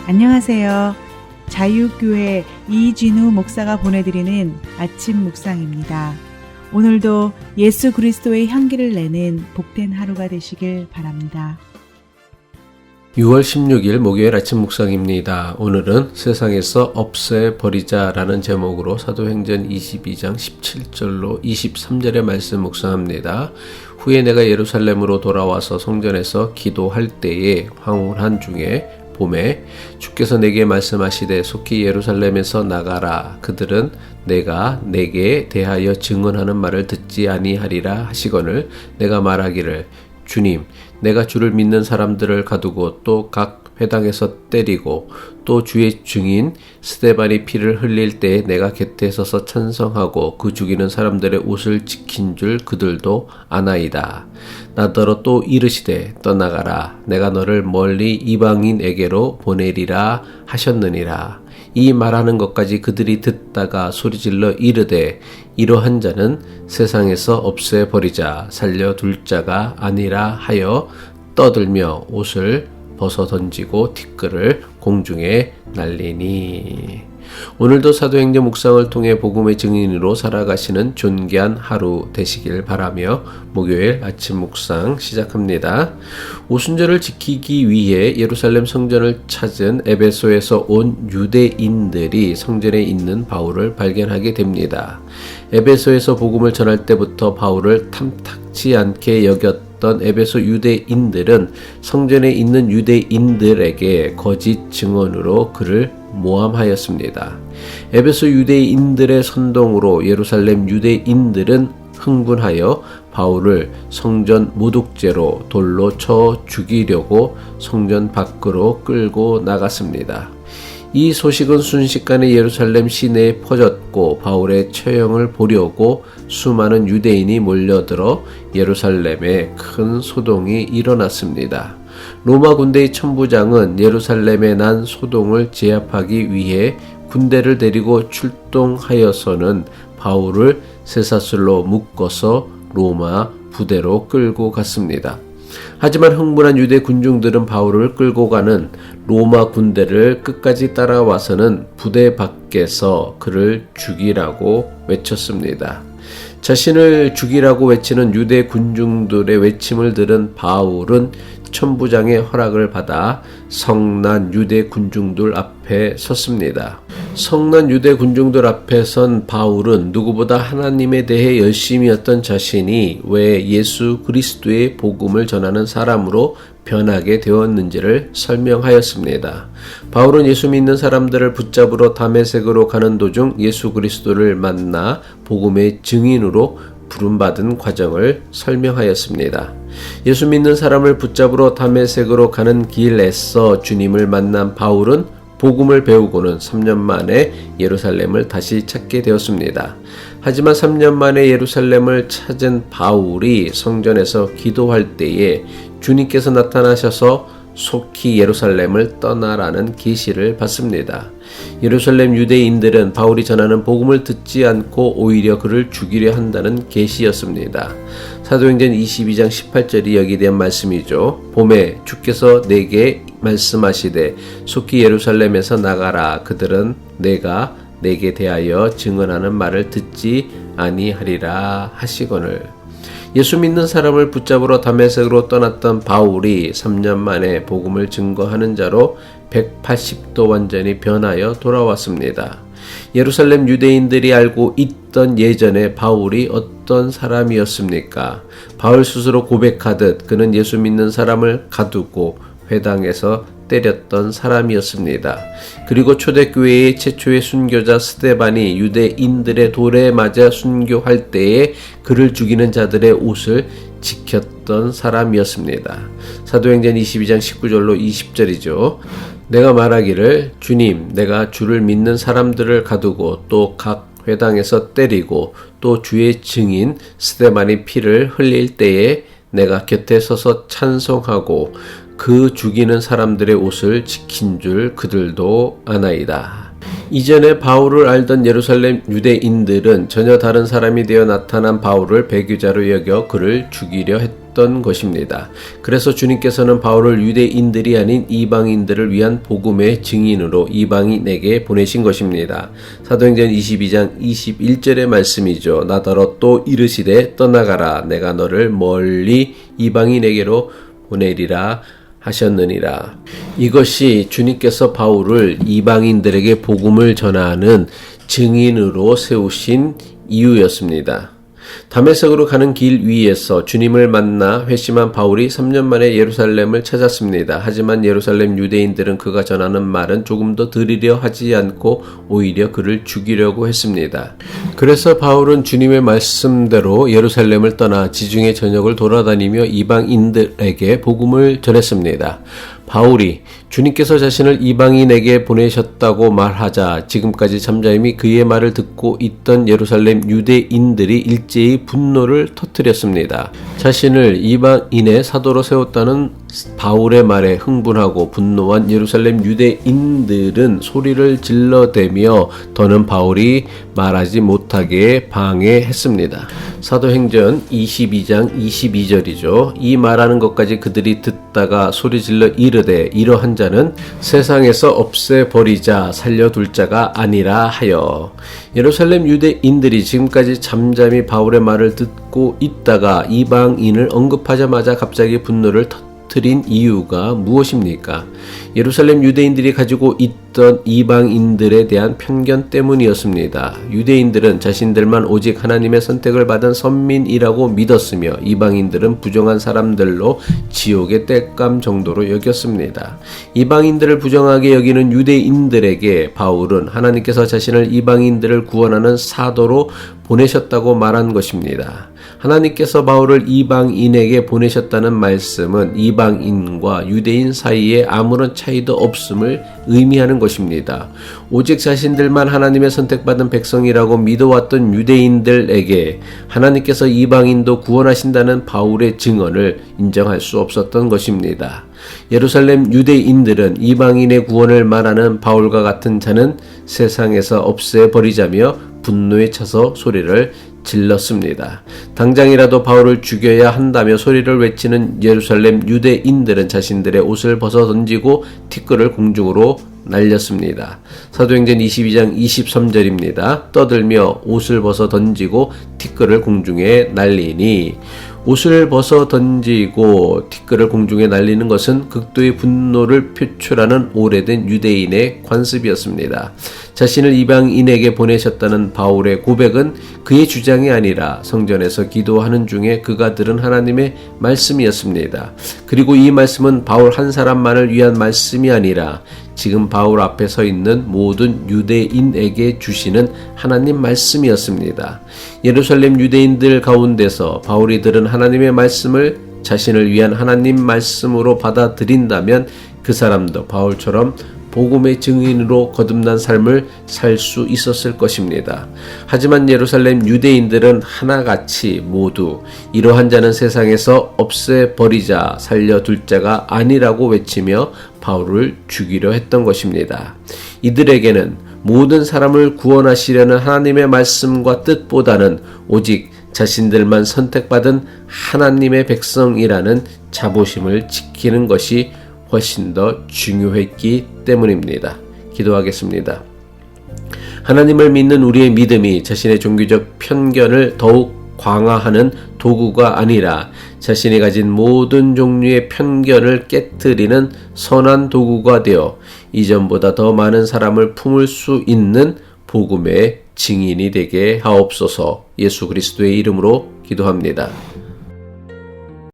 안녕하세요. 자유교회 이진우 목사가 보내드리는 아침 묵상입니다. 오늘도 예수 그리스도의 향기를 내는 복된 하루가 되시길 바랍니다. 6월 16일 목요일 아침 묵상입니다. 오늘은 세상에서 없애버리자라는 제목으로 사도행전 22장 17절로 23절의 말씀 묵상합니다. 후에 내가 예루살렘으로 돌아와서 성전에서 기도할 때에 황홀한 중에 봄에 주께서 내게 말씀하시되 속히 예루살렘에서 나가라. 그들은 내가 내게 대하여 증언하는 말을 듣지 아니하리라 하시거늘 내가 말하기를 주님, 내가 주를 믿는 사람들을 가두고 또 각 회당에서 때리고 또 주의 증인 스데반이 피를 흘릴 때에 내가 곁에 서서 찬성하고 그 죽이는 사람들의 옷을 지킨 줄 그들도 아나이다. 나더러 또 이르시되 떠나가라. 내가 너를 멀리 이방인에게로 보내리라 하셨느니라. 이 말하는 것까지 그들이 듣다가 소리질러 이르되 이러한 자는 세상에서 없애버리자 살려둘 자가 아니라 하여 떠들며 옷을 벗어 던지고 티끌을 공중에 날리니. 오늘도 사도행전 묵상을 통해 복음의 증인으로 살아가시는 존귀한 하루 되시길 바라며 목요일 아침 묵상 시작합니다. 오순절을 지키기 위해 예루살렘 성전을 찾은 에베소에서 온 유대인들이 성전에 있는 바울을 발견하게 됩니다. 에베소에서 복음을 전할 때부터 바울을 탐탁치 않게 여겼던 에베소 유대인들은 성전에 있는 유대인들에게 거짓 증언으로 그를 모함하였습니다. 에베소 유대인들의 선동으로 예루살렘 유대인들은 흥분하여 바울을 성전 모독죄로 돌로 쳐 죽이려고 성전 밖으로 끌고 나갔습니다. 이 소식은 순식간에 예루살렘 시내에 퍼졌고 바울의 처형을 보려고 수많은 유대인이 몰려들어 예루살렘에 큰 소동이 일어났습니다. 로마 군대의 천부장은 예루살렘에 난 소동을 제압하기 위해 군대를 데리고 출동하여서는 바울을 쇠사슬로 묶어서 로마 부대로 끌고 갔습니다. 하지만 흥분한 유대 군중들은 바울을 끌고 가는 로마 군대를 끝까지 따라와서는 부대 밖에서 그를 죽이라고 외쳤습니다. 자신을 죽이라고 외치는 유대 군중들의 외침을 들은 바울은 천부장의 허락을 받아 성난 유대 군중들 앞에 섰습니다. 성난 유대 군중들 앞에 선 바울은 누구보다 하나님에 대해 열심히 했던 자신이 왜 예수 그리스도의 복음을 전하는 사람으로 변하게 되었는지를 설명하였습니다. 바울은 예수 믿는 사람들을 붙잡으러 다메섹으로 가는 도중 예수 그리스도를 만나 복음의 증인으로 부름받은 과정을 설명하였습니다. 예수 믿는 사람을 붙잡으러 다메섹으로 가는 길에서 주님을 만난 바울은 복음을 배우고는 3년 만에 예루살렘을 다시 찾게 되었습니다. 하지만 3년 만에 예루살렘을 찾은 바울이 성전에서 기도할 때에 주님께서 나타나셔서 속히 예루살렘을 떠나라는 계시를 받습니다. 예루살렘 유대인들은 바울이 전하는 복음을 듣지 않고 오히려 그를 죽이려 한다는 계시였습니다. 사도행전 22장 18절이 여기에 대한 말씀이죠. 봄에 주께서 내게 말씀하시되 속히 예루살렘에서 나가라. 그들은 내가 내게 대하여 증언하는 말을 듣지 아니하리라 하시거늘. 예수 믿는 사람을 붙잡으러 다메섹으로 떠났던 바울이 3년 만에 복음을 증거하는 자로 180도 완전히 변하여 돌아왔습니다. 예루살렘 유대인들이 알고 있던 예전에 바울이 어떤 사람이었습니까? 바울 스스로 고백하듯 그는 예수 믿는 사람을 가두고 회당에서 때렸던 사람이었습니다. 그리고 초대교회의 최초의 순교자 스데반이 유대인들의 돌에 맞아 순교할 때에 그를 죽이는 자들의 옷을 지켰던 사람이었습니다. 사도행전 22장 19절로 20절이죠. 내가 말하기를 주님, 내가 주를 믿는 사람들을 가두고 또 각 회당에서 때리고 또 주의 증인 스데반이 피를 흘릴 때에 내가 곁에 서서 찬송하고 그 죽이는 사람들의 옷을 지킨 줄 그들도 아나이다. 이전에 바울을 알던 예루살렘 유대인들은 전혀 다른 사람이 되어 나타난 바울을 배교자로 여겨 그를 죽이려 했던 것입니다. 그래서 주님께서는 바울을 유대인들이 아닌 이방인들을 위한 복음의 증인으로 이방인에게 보내신 것입니다. 사도행전 22장 21절의 말씀이죠. 나더러 또 이르시되 떠나가라 내가 너를 멀리 이방인에게로 보내리라 하셨느니라. 이것이 주님께서 바울을 이방인들에게 복음을 전하는 증인으로 세우신 이유였습니다. 다메섹으로 가는 길 위에서 주님을 만나 회심한 바울이 3년 만에 예루살렘을 찾았습니다. 하지만 예루살렘 유대인들은 그가 전하는 말은 조금 더 들으려 하지 않고 오히려 그를 죽이려고 했습니다. 그래서 바울은 주님의 말씀대로 예루살렘을 떠나 지중해 전역을 돌아다니며 이방인들에게 복음을 전했습니다. 바울이 주님께서 자신을 이방인에게 보내셨다고 말하자 지금까지 잠잠히 그의 말을 듣고 있던 예루살렘 유대인들이 일제히 분노를 터뜨렸습니다. 자신을 이방인의 사도로 세웠다는 바울의 말에 흥분하고 분노한 예루살렘 유대인들은 소리를 질러대며 더는 바울이 말하지 못하게 방해했습니다. 사도행전 22장 22절이죠. 이 말하는 것까지 그들이 듣다가 소리질러 이르되 이러한 자는 세상에서 없애버리자 살려둘 자가 아니라 하여. 예루살렘 유대인들이 지금까지 잠잠히 바울의 말을 듣고 있다가 이방인을 언급하자마자 갑자기 분노를 터뜨린 이유가 무엇입니까? 예루살렘 유대인들이 가지고 있던 이방인들에 대한 편견 때문이었습니다. 유대인들은 자신들만 오직 하나님의 선택을 받은 선민이라고 믿었으며 이방인들은 부정한 사람들로 지옥의 땔감 정도로 여겼습니다. 이방인들을 부정하게 여기는 유대인들에게 바울은 하나님께서 자신을 이방인들을 구원하는 사도로 보내셨다고 말한 것입니다. 하나님께서 바울을 이방인에게 보내셨다는 말씀은 이방인과 유대인 사이에 아무런 차이도 없음을 의미하는 것입니다. 오직 자신들만 하나님의 선택받은 백성이라고 믿어왔던 유대인들에게 하나님께서 이방인도 구원하신다는 바울의 증언을 인정할 수 없었던 것입니다. 예루살렘 유대인들은 이방인의 구원을 말하는 바울과 같은 자는 세상에서 없애버리자며 분노에 차서 소리를 질렀습니다. 당장이라도 바울을 죽여야 한다며 소리를 외치는 예루살렘 유대인들은 자신들의 옷을 벗어 던지고 티끌을 공중으로 날렸습니다. 사도행전 22장 23절입니다. 떠들며 옷을 벗어 던지고 티끌을 공중에 날리니. 옷을 벗어 던지고 티끌을 공중에 날리는 것은 극도의 분노를 표출하는 오래된 유대인의 관습이었습니다. 자신을 이방인에게 보내셨다는 바울의 고백은 그의 주장이 아니라 성전에서 기도하는 중에 그가 들은 하나님의 말씀이었습니다. 그리고 이 말씀은 바울 한 사람만을 위한 말씀이 아니라 지금 바울 앞에 서 있는 모든 유대인에게 주시는 하나님 말씀이었습니다. 예루살렘 유대인들 가운데서 바울이 들은 하나님의 말씀을 자신을 위한 하나님 말씀으로 받아들인다면 그 사람도 바울처럼 복음의 증인으로 거듭난 삶을 살 수 있었을 것입니다. 하지만 예루살렘 유대인들은 하나같이 모두 이러한 자는 세상에서 없애버리자 살려둘 자가 아니라고 외치며 바울을 죽이려 했던 것입니다. 이들에게는 모든 사람을 구원하시려는 하나님의 말씀과 뜻보다는 오직 자신들만 선택받은 하나님의 백성이라는 자부심을 지키는 것이 훨씬 더 중요했기 때문입니다. 기도하겠습니다. 하나님을 믿는 우리의 믿음이 자신의 종교적 편견을 더욱 강화하는 도구가 아니라 자신이 가진 모든 종류의 편견을 깨트리는 선한 도구가 되어 이전보다 더 많은 사람을 품을 수 있는 복음의 증인이 되게 하옵소서. 예수 그리스도의 이름으로 기도합니다.